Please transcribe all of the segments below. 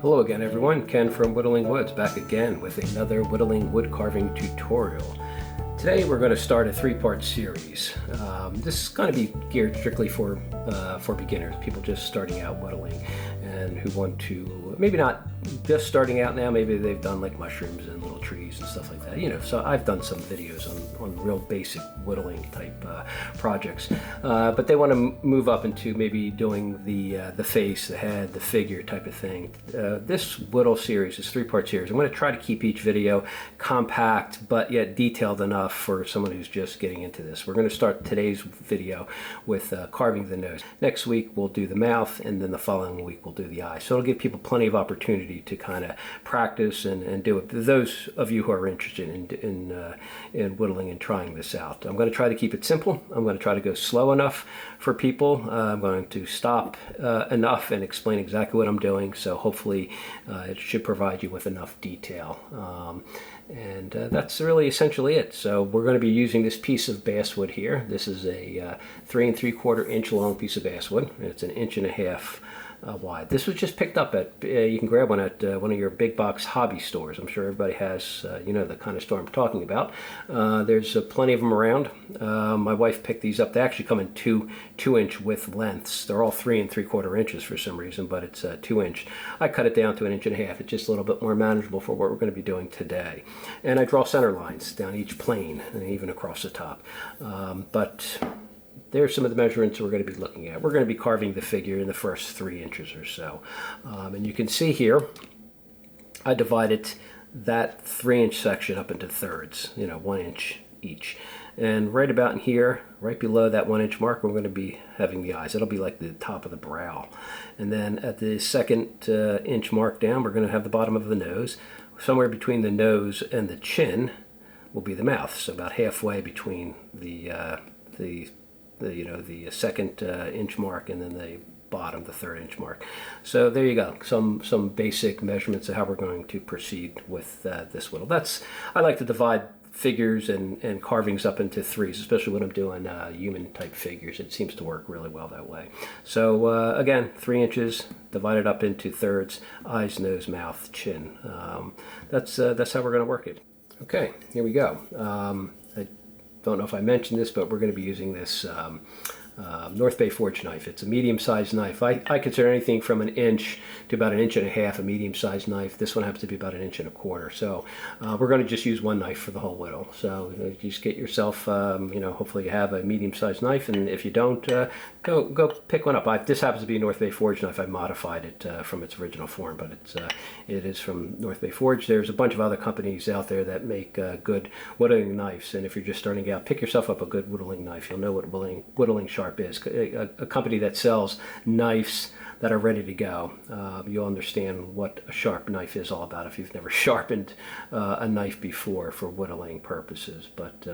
Hello again everyone, Ken from Whittling Woods back again with another whittling wood carving tutorial. Today we're going to start a three-part series. This is going to be geared strictly for beginners, people just starting out whittling and who want to, maybe not just starting out now, maybe they've done like mushrooms and little trees and stuff like that, you know. So I've done some videos on real basic whittling type projects, but they want to move up into maybe doing the face, the head, the figure type of thing. This whittle series, this three-part series, I'm going to try to keep each video compact but yet detailed enough for someone who's just getting into this. We're going to start today's video with carving the nose. Next week we'll do the mouth, and then the following week we'll do the eye. So it'll give people plenty of opportunity to kind of practice and do it. Those of you who are interested in whittling and trying this out, I'm going to try to keep it simple. I'm going to try to go slow enough for people. I'm going to stop enough and explain exactly what I'm doing. So hopefully it should provide you with enough detail. And that's really essentially it. So we're going to be using this piece of basswood here. This is a 3 3/4 inch long piece of basswood. It's 1.5 inches wide. This was just picked up at, you can grab one at one of your big box hobby stores. I'm sure everybody has, you know, the kind of store I'm talking about. There's plenty of them around. My wife picked these up. They actually come in 2-inch width lengths. They're all 3 3/4 inches for some reason, but it's 2-inch. I cut it down to 1.5 inches. It's just a little bit more manageable for what we're going to be doing today. And I draw center lines down each plane and even across the top. But there's some of the measurements we're going to be looking at. We're going to be carving the figure in the first 3 inches or so. And you can see here, I divided that 3-inch section up into thirds, you know, 1 inch each. And right about in here, right below that 1-inch mark, we're going to be having the eyes. It'll be like the top of the brow. And then at the second inch mark down, we're going to have the bottom of the nose. Somewhere between the nose and the chin will be the mouth. So about halfway between the second inch mark and then the bottom, the 3rd inch mark. So there you go, some basic measurements of how we're going to proceed with this whittle. I like to divide figures and carvings up into threes, especially when I'm doing human type figures. It seems to work really well that way. So again, 3 inches divided up into thirds: eyes, nose, mouth, chin. That's how we're going to work it. Okay, here we go. I don't know if I mentioned this, but we're going to be using this North Bay Forge knife. It's a medium-sized knife. I consider anything from 1 inch to about 1.5 inches a medium-sized knife. This one happens to be about 1.25 inches. So we're going to just use one knife for the whole whittle. So just get yourself, you know, hopefully you have a medium-sized knife, and if you don't, go pick one up. This happens to be a North Bay Forge knife. I modified it from its original form, but it is from North Bay Forge. There's a bunch of other companies out there that make good whittling knives, and if you're just starting out, pick yourself up a good whittling knife. You'll know what whittling sharp is. A company that sells knives that are ready to go. You'll understand what a sharp knife is all about if you've never sharpened a knife before for whittling purposes. But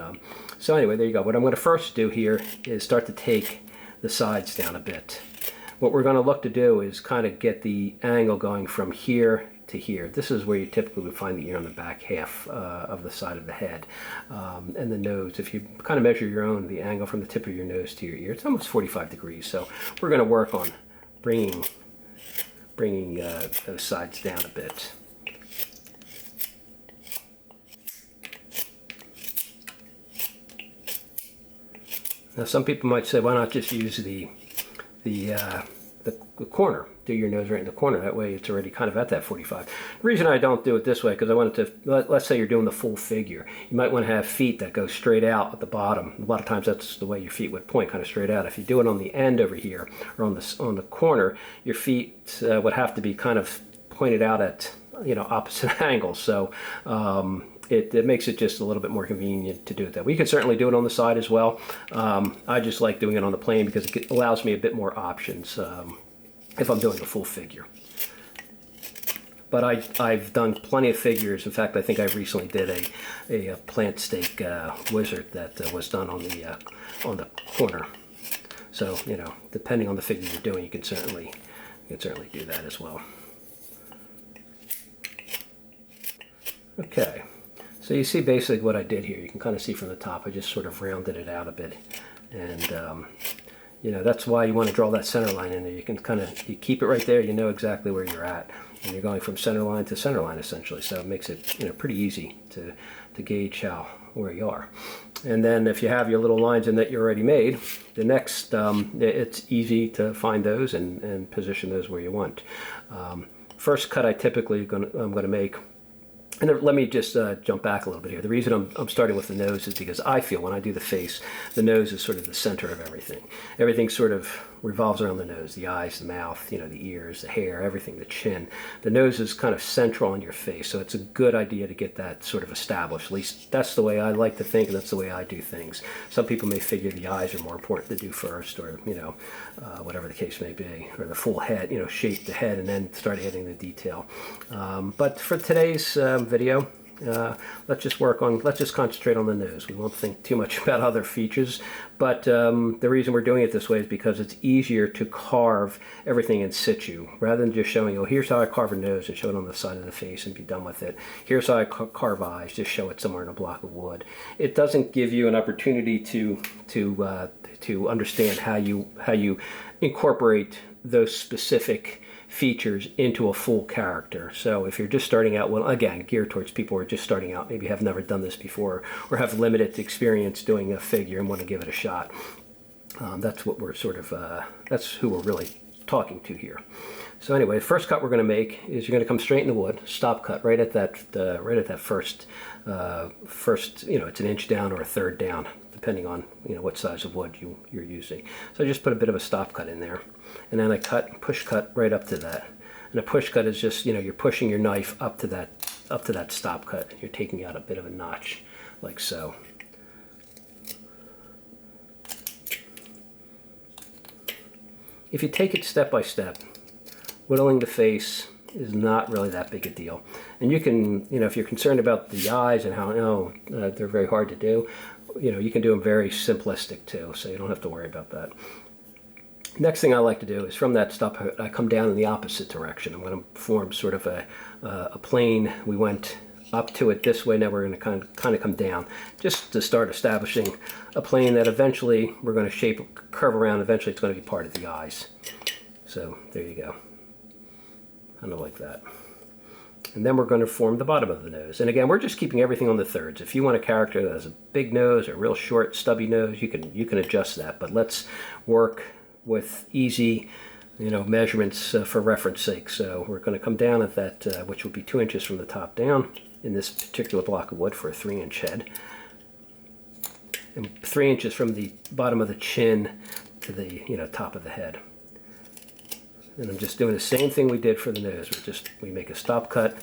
so anyway, there you go. What I'm going to first do here is start to take the sides down a bit. What we're going to look to do is kind of get the angle going from here to here. This is where you typically would find the ear on the back half of the side of the head. And the nose, if you kind of measure your own, the angle from the tip of your nose to your ear, it's almost 45 degrees. So we're going to work on bringing those sides down a bit. Now some people might say, why not just use the corner? Do your nose right in the corner. That way it's already kind of at that 45. The reason I don't do it this way, because I want it to, let's say you're doing the full figure. You might want to have feet that go straight out at the bottom. A lot of times that's the way your feet would point, kind of straight out. If you do it on the end over here, or on the corner, your feet would have to be kind of pointed out at, you know, opposite angles. So it makes it just a little bit more convenient to do it that way. You can certainly do it on the side as well. I just like doing it on the plane because it allows me a bit more options if I'm doing a full figure. But I've done plenty of figures. In fact, I think I recently did a plant stake wizard that was done on the corner. So, you know, depending on the figure you're doing, you can certainly do that as well. Okay. So you see basically what I did here. You can kind of see from the top, I just sort of rounded it out a bit. And you know, that's why you want to draw that center line in there. You can kind of, you keep it right there, you know exactly where you're at. and you're going from center line to center line essentially. So it makes it, you know, pretty easy to gauge where you are. And then if you have your little lines in that you already made, the next, it's easy to find those and position those where you want. First cut I typically I'm going to make, and let me just jump back a little bit here. The reason I'm starting with the nose is because I feel when I do the face, the nose is sort of the center of everything. Everything sort of revolves around the nose, the eyes, the mouth, you know, the ears, the hair, everything, the chin. The nose is kind of central in your face, so it's a good idea to get that sort of established. At least that's the way I like to think, and that's the way I do things. Some people may figure the eyes are more important to do first, or, you know, whatever the case may be, or the full head, you know, shape the head and then start adding the detail. But for today's video, let's just concentrate on the nose. We won't think too much about other features, but the reason we're doing it this way is because it's easier to carve everything in situ, rather than just showing, oh, here's how I carve a nose and show it on the side of the face and be done with it. Here's how I carve eyes, just show it somewhere in a block of wood. It doesn't give you an opportunity to understand how you incorporate those specific features into a full character. So if you're just starting out, well, again, geared towards people who are just starting out, maybe have never done this before or have limited experience doing a figure and want to give it a shot. That's what we're sort of, that's who we're really talking to here. So anyway, the first cut we're going to make is you're going to come straight in the wood, stop cut right at that first, you know, it's an inch down or a third down, depending on, you know, what size of wood you're using. So I just put a bit of a stop cut in there, and then I push cut right up to that. And a push cut is just, you know, you're pushing your knife up to that stop cut. You're taking out a bit of a notch, like so. If you take it step by step, whittling the face is not really that big a deal. And you can, you know, if you're concerned about the eyes and how, you know, they're very hard to do, you know, you can do them very simplistic too, so you don't have to worry about that. Next thing I like to do is from that stop, I come down in the opposite direction. I'm going to form sort of a plane. We went up to it this way, now we're going to kind of come down, just to start establishing a plane that eventually we're going to curve around. Eventually it's going to be part of the eyes. So there you go, kind of like that. And then we're going to form the bottom of the nose. And again, we're just keeping everything on the thirds. If you want a character that has a big nose or a real short, stubby nose, you can adjust that. But let's work with easy, you know, measurements for reference sake. So we're going to come down at that, which will be 2 inches from the top down in this particular block of wood for a 3-inch head, and 3 inches from the bottom of the chin to the, you know, top of the head. And I'm just doing the same thing we did for the nose. We make a stop cut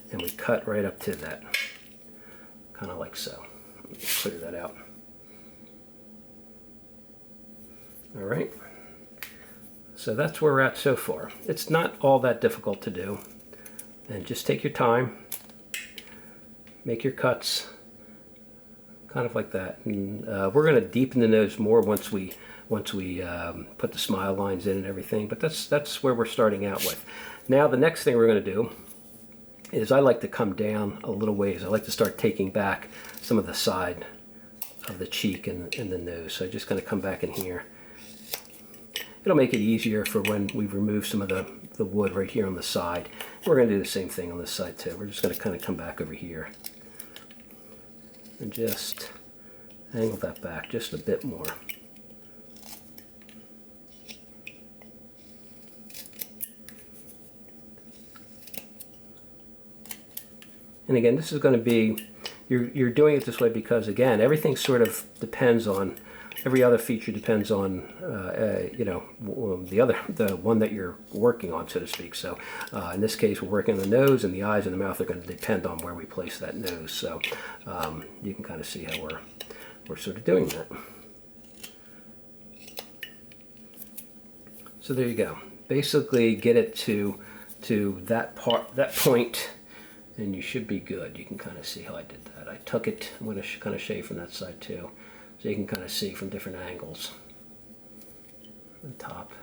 and we cut right up to that, kind of like so. Let me clear that out. All right. So that's where we're at so far. It's not all that difficult to do, and just take your time, make your cuts, kind of like that. And we're going to deepen the nose more once we put the smile lines in and everything, but that's where we're starting out with. Now the next thing we're going to do is I like to come down a little ways. I like to start taking back some of the side of the cheek and the nose. So I'm just going to come back in here. It'll make it easier for when we remove some of the wood right here on the side. We're going to do the same thing on this side too. We're just going to kind of come back over here and just angle that back just a bit more. And again, this is going to be, you're doing it this way because, again, everything sort of depends on, every other feature depends on, you know, the one that you're working on, so to speak. So in this case, we're working on the nose, and the eyes and the mouth are going to depend on where we place that nose. So you can kind of see how we're sort of doing that. So there you go. Basically, get it to that point, and you should be good. You can kind of see how I did that. I took it, I'm going to kind of shave from that side too, so you can kind of see from different angles. The top.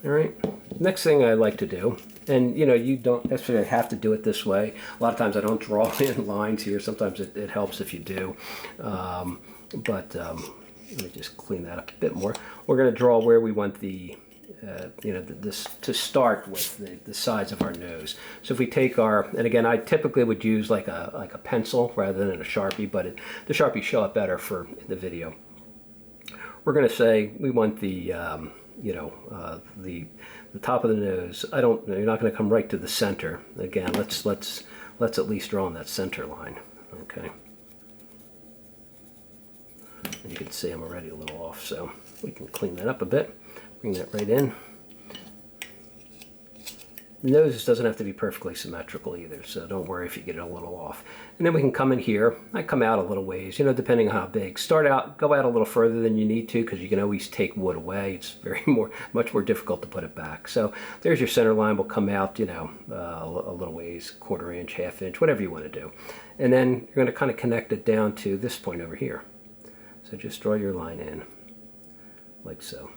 All right, next thing I like to do, and you know, you don't necessarily have to do it this way. A lot of times I don't draw in lines here. Sometimes it helps if you do. But let me just clean that up a bit more. We're going to draw where we want the this to start with the sides of our nose. So if we take our, and again, I typically would use like a pencil rather than a Sharpie, but the Sharpie show up better for in the video. We're going to say we want the top of the nose. You're not going to come right to the center. Again, let's at least draw on that center line. Okay. And you can see I'm already a little off, so we can clean that up a bit. Bring that right in. The nose doesn't have to be perfectly symmetrical either, so don't worry if you get it a little off. And then we can come in here. I come out a little ways, depending on how big. Go out a little further than you need to, because you can always take wood away. It's much more difficult to put it back. So there's your center line. Will come out, a little ways, 1/4 inch, 1/2 inch, whatever you want to do. And then you're going to kind of connect it down to this point over here. So just draw your line in, like so.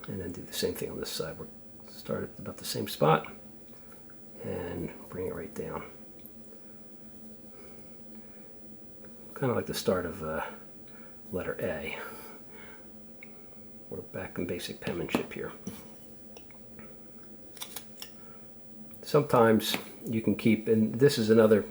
And then do the same thing on this side. We'll start at about the same spot and bring it right down. Kind of like the start of letter A. We're back in basic penmanship here. Sometimes you can keep, and this is another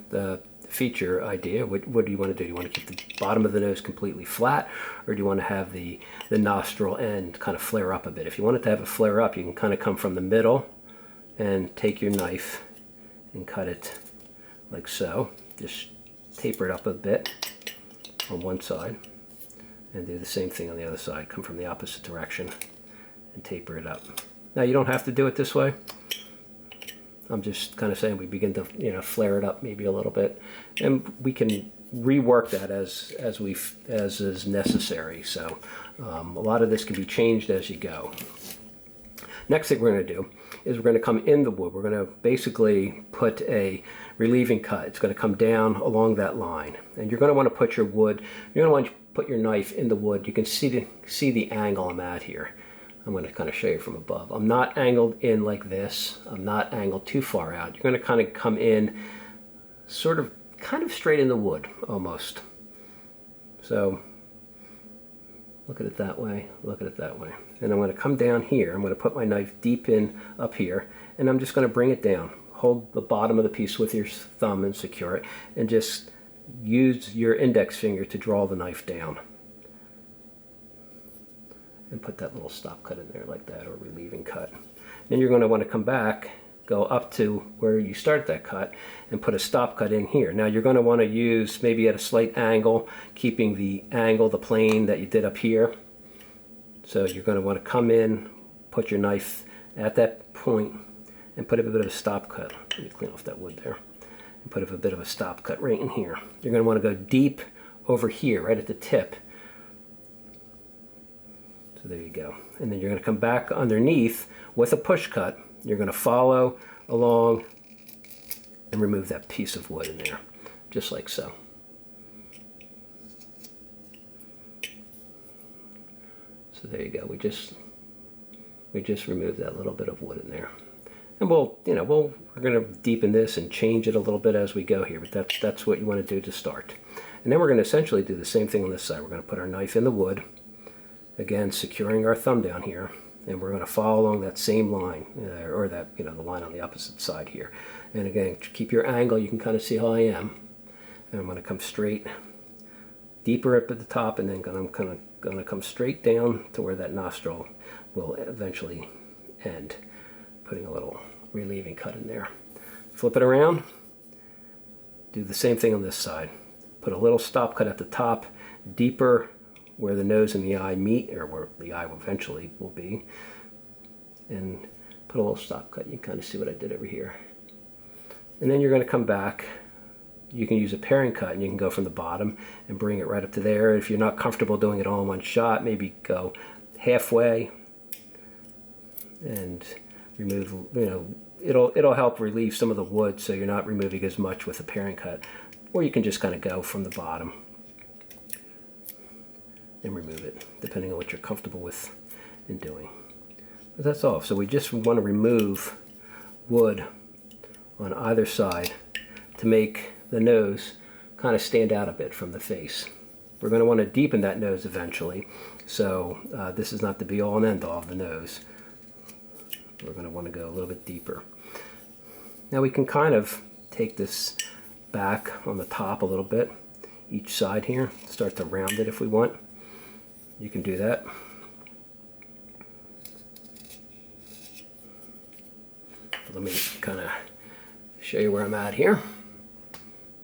feature idea. What do you want to do? Do you want to keep the bottom of the nose completely flat, or do you want to have the nostril end kind of flare up a bit? If you want it to have a flare up, you can kind of come from the middle and take your knife and cut it like so. Just taper it up a bit on one side and do the same thing on the other side. Come from the opposite direction and taper it up. Now you don't have to do it this way. I'm just kind of saying we begin to flare it up maybe a little bit, and we can rework that as is necessary. So a lot of this can be changed as you go. Next thing we're going to do is we're going to come in the wood. We're going to basically put a relieving cut. It's going to come down along that line, and you're going to want to put your wood. You're going to want to put your knife in the wood. You can see the angle I'm at here. I'm going to kind of show you from above. I'm not angled in like this. I'm not angled too far out. You're going to kind of come in kind of straight in the wood almost. So look at it that way, look at it that way. And I'm going to come down here. I'm going to put my knife deep in up here, and I'm just going to bring it down. Hold the bottom of the piece with your thumb and secure it, and just use your index finger to draw the knife down. And put that little stop cut in there like that, or relieving cut. Then you're going to want to come back, go up to where you start that cut, and put a stop cut in here. Now you're going to want to use maybe at a slight angle, keeping the angle, the plane that you did up here. So you're going to want to come in, put your knife at that point, and put a bit of a stop cut. Let me clean off that wood there. And put a bit of a stop cut right in here. You're going to want to go deep over here, right at the tip. So there you go. And then you're going to come back underneath with a push cut. You're going to follow along and remove that piece of wood in there, just like so. So there you go. We just removed that little bit of wood in there. And we're going to deepen this and change it a little bit as we go here, but that's what you want to do to start. And then we're going to essentially do the same thing on this side. We're going to put our knife in the wood. Again, securing our thumb down here, and we're going to follow along that same line, or that the line on the opposite side here. And again, keep your angle. You can kind of see how I am. And I'm going to come straight, deeper up at the top, and then I'm kind of going to come straight down to where that nostril will eventually end. Putting a little relieving cut in there. Flip it around. Do the same thing on this side. Put a little stop cut at the top, deeper where the nose and the eye meet, or where the eye eventually will be, and put a little stop cut. You can kind of see what I did over here. And then you're going to come back. You can use a paring cut, and you can go from the bottom and bring it right up to there. If you're not comfortable doing it all in one shot, maybe go halfway and remove, it'll help relieve some of the wood, so you're not removing as much with a paring cut. Or you can just kind of go from the bottom and remove it, depending on what you're comfortable with in doing. But that's all. So we just want to remove wood on either side to make the nose kind of stand out a bit from the face. We're going to want to deepen that nose eventually, So this is not the be all and end all of the nose. We're going to want to go a little bit deeper. Now we can kind of take this back on the top a little bit, each side here, start to round it if we want. You can do that. Let me kind of show you where I'm at here.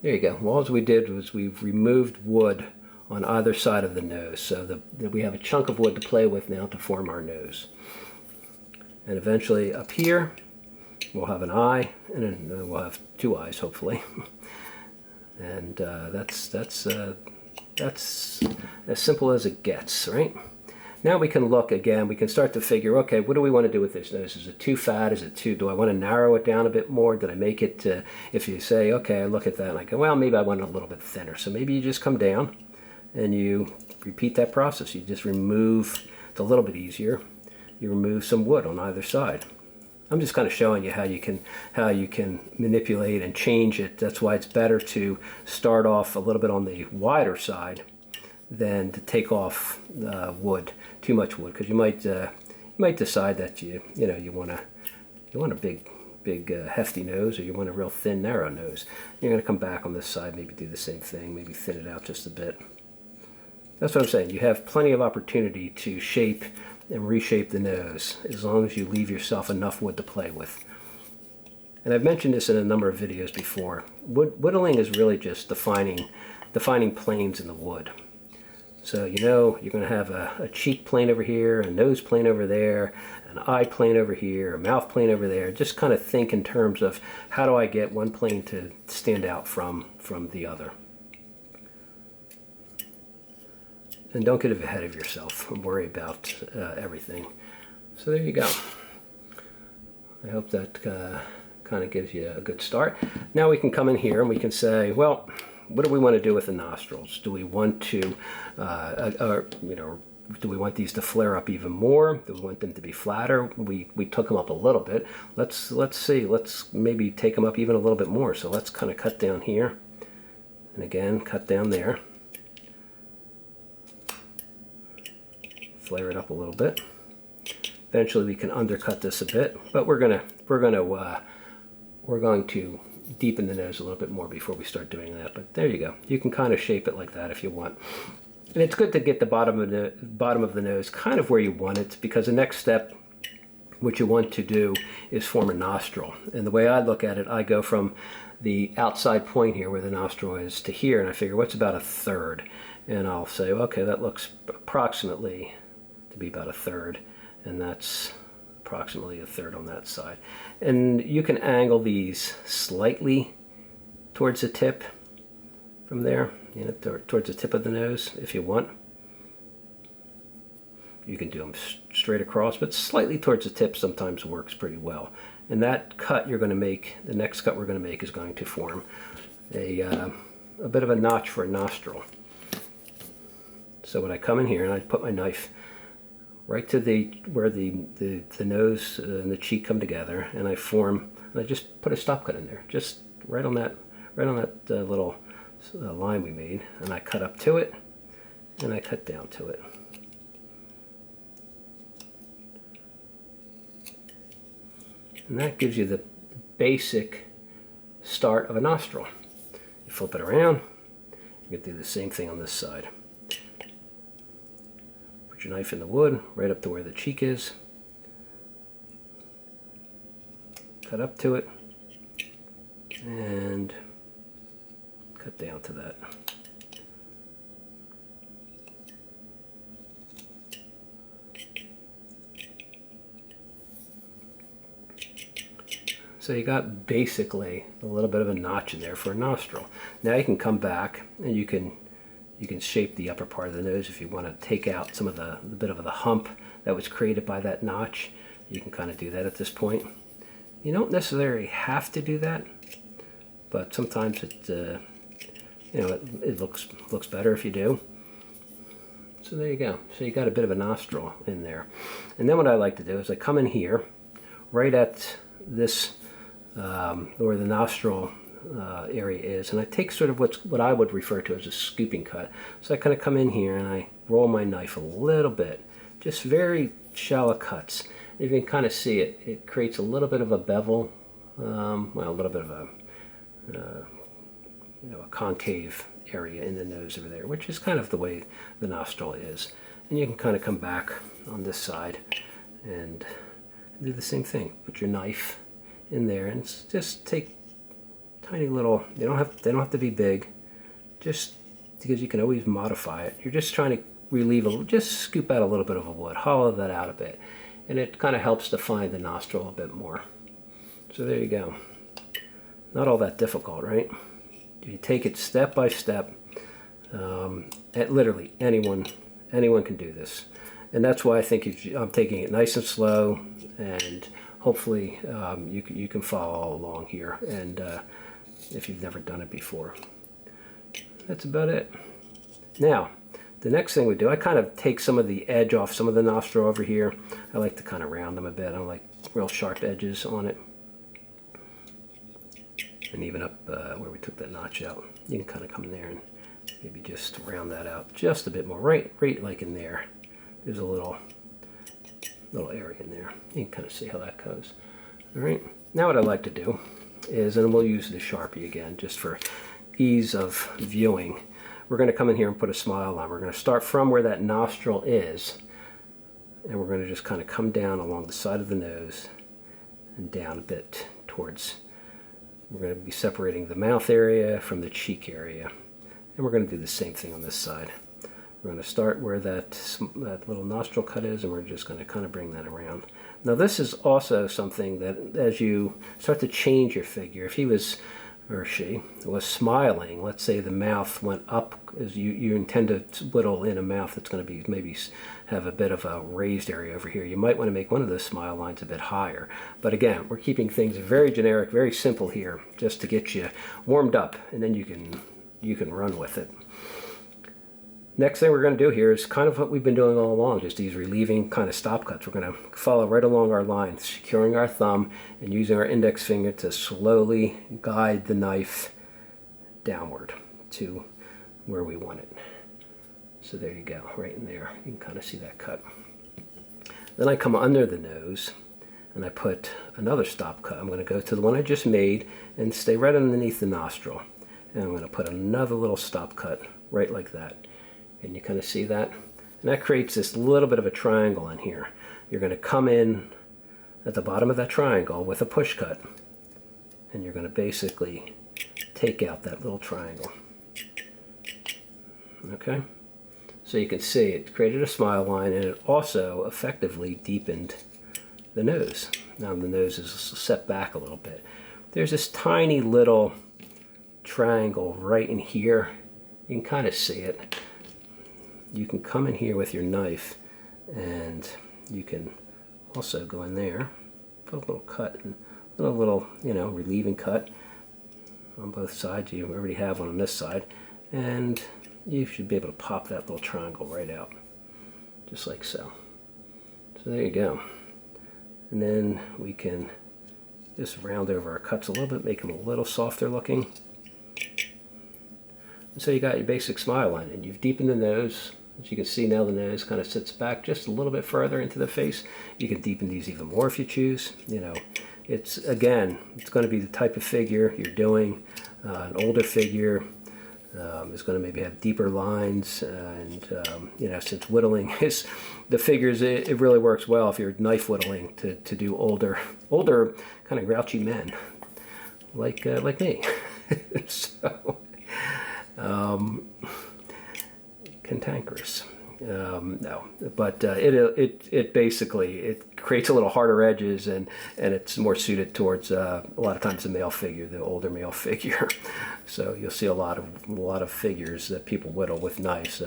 There you go. Well, all we did was we've removed wood on either side of the nose, so that we have a chunk of wood to play with now to form our nose. And eventually up here, we'll have an eye, and then we'll have two eyes, hopefully. And that's as simple as it gets, right? Now we can look again, we can start to figure, okay, what do we want to do with this nose? Is it too fat? Is it too, do I want to narrow it down a bit more? Did I make it, if you say, okay, I look at that and I go, well, maybe I want it a little bit thinner. So maybe you just come down and you repeat that process. You just remove, it's a little bit easier, you remove some wood on either side. I'm just kind of showing you how you can manipulate and change it. That's why it's better to start off a little bit on the wider side than to take off wood, too much wood, because you might decide that you want a big hefty nose, or you want a real thin narrow nose. You're going to come back on this side, maybe do the same thing, maybe thin it out just a bit. That's what I'm saying. You have plenty of opportunity to shape and reshape the nose as long as you leave yourself enough wood to play with. And I've mentioned this in a number of videos before. Whittling is really just defining planes in the wood. So you're going to have a cheek plane over here, a nose plane over there, an eye plane over here, a mouth plane over there. Just kind of think in terms of how do I get one plane to stand out from the other. And don't get ahead of yourself and worry about everything. So there you go. I hope that kind of gives you a good start. Now we can come in here and we can say, well, what do we want to do with the nostrils? Do we want to, do we want these to flare up even more? Do we want them to be flatter? We took them up a little bit. Let's see. Let's maybe take them up even a little bit more. So let's kind of cut down here, and again cut down there. Flare it up a little bit. Eventually, we can undercut this a bit, but we're going to deepen the nose a little bit more before we start doing that. But there you go. You can kind of shape it like that if you want. And it's good to get the bottom of the nose kind of where you want it, because the next step, what you want to do is form a nostril. And the way I look at it, I go from the outside point here where the nostril is to here, and I figure what's about a third. And I'll say, okay, that looks approximately to be about a third, and that's approximately a third on that side. And you can angle these slightly towards the tip from there, towards the tip of the nose if you want. You can do them straight across, but slightly towards the tip sometimes works pretty well. And that cut you're going to make, the next cut we're going to make, is going to form a bit of a notch for a nostril. So when I come in here and I put my knife right to where the nose and the cheek come together, and I just put a stop cut in there, just right on that little line we made, and I cut up to it, and I cut down to it. And that gives you the basic start of a nostril. You flip it around, you can do the same thing on this side. Put your knife in the wood, right up to where the cheek is. Cut up to it, and cut down to that. So you got basically a little bit of a notch in there for a nostril. Now you can come back and you can shape the upper part of the nose if you want to take out some of the bit of the hump that was created by that notch. You can kind of do that at this point. You don't necessarily have to do that, but sometimes it looks better if you do. So there you go. So you got a bit of a nostril in there. And then what I like to do is I come in here right at this where the nostril area is, and I take sort of what I would refer to as a scooping cut. So I kind of come in here and I roll my knife a little bit, just very shallow cuts. You can kind of see it. It creates a little bit of a bevel, well, a little bit of a a concave area in the nose over there, which is kind of the way the nostril is. And you can kind of come back on this side and do the same thing. Put your knife in there and just take tiny little. They don't have to be big, just because you can always modify it. You're just trying to relieve just scoop out a little bit of a wood, hollow that out a bit, and it kind of helps define the nostril a bit more. So there you go. Not all that difficult, right? You take it step by step. Literally anyone can do this, and that's why I think I'm taking it nice and slow, and hopefully you can follow along here. And if you've never done it before, that's about it. Now, the next thing we do, I kind of take some of the edge off some of the nostril over here. I like to kind of round them a bit. I don't like real sharp edges on it. And even up where we took that notch out, you can kind of come in there and maybe just round that out just a bit more, right like in there. There's a little area in there. You can kind of see how that goes. All right, now what I like to do is, and we'll use the Sharpie again just for ease of viewing, we're going to come in here and put a smile line. We're going to start from where that nostril is, and we're going to just kind of come down along the side of the nose and down a bit towards. We're going to be separating the mouth area from the cheek area. And we're going to do the same thing on this side. We're going to start where that little nostril cut is, and we're just going to kind of bring that around. Now this is also something that as you start to change your figure, if he was, or she, was smiling, let's say the mouth went up, as you intend to whittle in a mouth that's going to be maybe have a bit of a raised area over here. You might want to make one of those smile lines a bit higher. But again, we're keeping things very generic, very simple here, just to get you warmed up, and then you can run with it. Next thing we're going to do here is kind of what we've been doing all along, just these relieving kind of stop cuts. We're going to follow right along our line, securing our thumb and using our index finger to slowly guide the knife downward to where we want it. So there you go, right in there. You can kind of see that cut. Then I come under the nose and I put another stop cut. I'm going to go to the one I just made and stay right underneath the nostril. And I'm going to put another little stop cut right like that. And you kind of see that? And that creates this little bit of a triangle in here. You're going to come in at the bottom of that triangle with a push cut. And you're going to basically take out that little triangle. Okay? So you can see it created a smile line, and it also effectively deepened the nose. Now the nose is set back a little bit. There's this tiny little triangle right in here. You can kind of see it. You can come in here with your knife, and you can also go in there, put a little cut, a little relieving cut on both sides. You already have one on this side, and you should be able to pop that little triangle right out, just like so. So there you go. And then we can just round over our cuts a little bit, make them a little softer looking. And so you got your basic smile line, and you've deepened the nose. As you can see now, the nose kind of sits back just a little bit further into the face. You can deepen these even more if you choose. It's going to be the type of figure you're doing. An older figure is going to maybe have deeper lines, and since whittling is the figures, it really works well if you're knife whittling to do older kind of grouchy men like me. So. Cantankerous. No, but it basically creates a little harder edges, and it's more suited towards a lot of times the male figure, the older male figure. So you'll see a lot of figures that people whittle with knives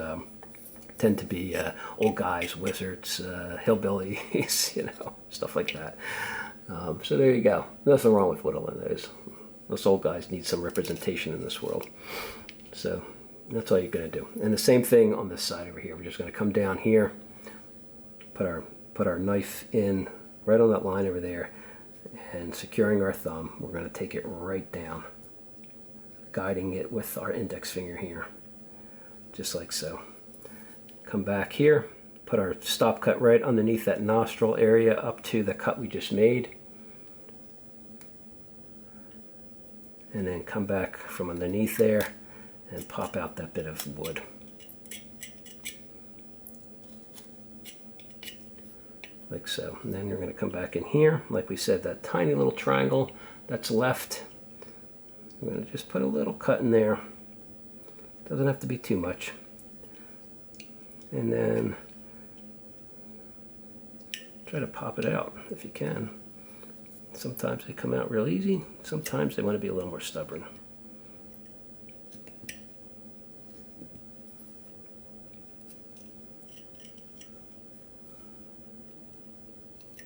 tend to be old guys, wizards, hillbillies, stuff like that. So there you go. Nothing wrong with whittling those. Those old guys need some representation in this world. So that's all you're going to do. And the same thing on this side over here. We're just going to come down here, put our knife in right on that line over there, and securing our thumb, we're going to take it right down guiding it with our index finger here, just like so. Come back here, put our stop cut right underneath that nostril area up to the cut we just made. And then come back from underneath there and pop out that bit of wood. Like so. And then you're going to come back in here, like we said, that tiny little triangle that's left. I'm going to just put a little cut in there. Doesn't have to be too much. And then try to pop it out if you can. Sometimes they come out real easy, sometimes they want to be a little more stubborn.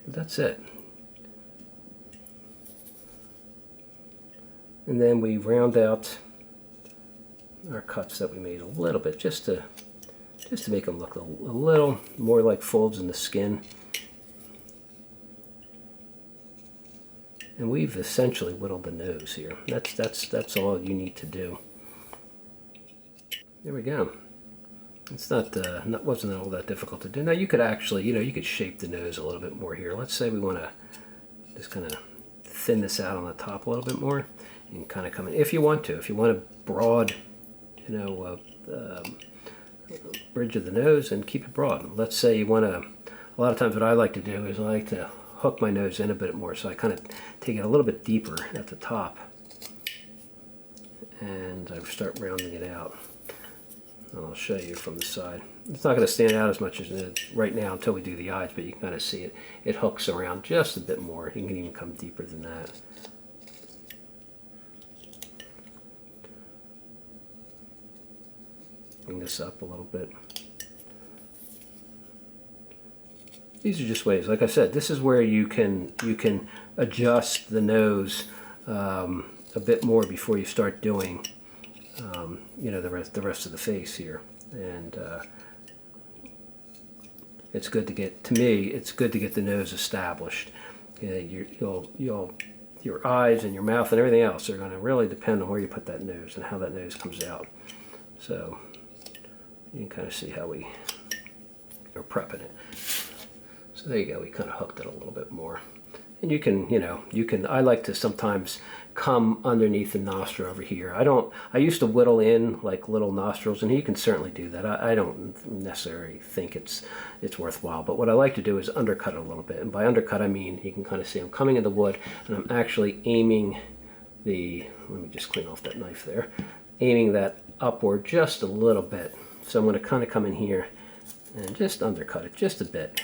But that's it. And then we round out our cuts that we made a little bit, just to make them look a little more like folds in the skin. And we've essentially whittled the nose here. That's all you need to do. There we go. It's wasn't all that difficult to do. Now you could actually, you could shape the nose a little bit more here. Let's say we want to just kind of thin this out on the top a little bit more. You can kind of come in if you want to. If you want a broad, bridge of the nose, and keep it broad. Let's say you want to. A lot of times, what I like to do is I like to hook my nose in a bit more, so I kind of take it a little bit deeper at the top, and I start rounding it out. And I'll show you from the side. It's not going to stand out as much as it is right now until we do the eyes, but you can kind of see it. It hooks around just a bit more. You can even come deeper than that. Bring this up a little bit. These are just ways, like I said, this is where you can adjust the nose a bit more before you start doing the rest of the face here. And it's good to get, to me, it's good to get the nose established. Your eyes and your mouth and everything else are going to really depend on where you put that nose and how that nose comes out. So you can kind of see how we are prepping it. So there you go, we kind of hooked it a little bit more. And you can, I like to sometimes come underneath the nostril over here. I used to whittle in like little nostrils, and you can certainly do that. I don't necessarily think it's worthwhile, but what I like to do is undercut it a little bit. And by undercut, I mean, you can kind of see I'm coming in the wood, and I'm actually aiming let me just clean off that knife there, aiming that upward just a little bit. So I'm going to kind of come in here and just undercut it just a bit.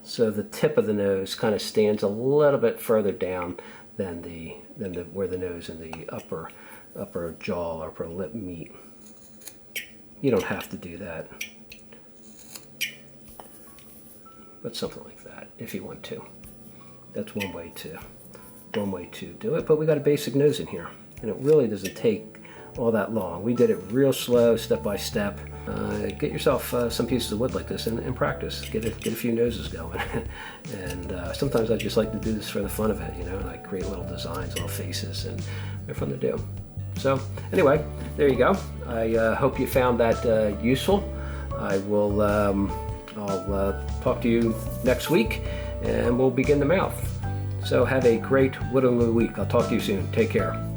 So the tip of the nose kind of stands a little bit further down than where the nose and the upper jaw, upper lip meet. You don't have to do that, but something like that if you want to. That's one way to do it. But we got a basic nose in here, and it really doesn't take all that long. We did it real slow, step by step. Get yourself some pieces of wood like this and practice. Get a few noses going. And sometimes I just like to do this for the fun of it, and I create little designs, little faces, and they're fun to do. So anyway, there you go. I hope you found that useful. I'll talk to you next week, and we'll begin the mouth. So have a great whittling week. I'll talk to you soon. Take care.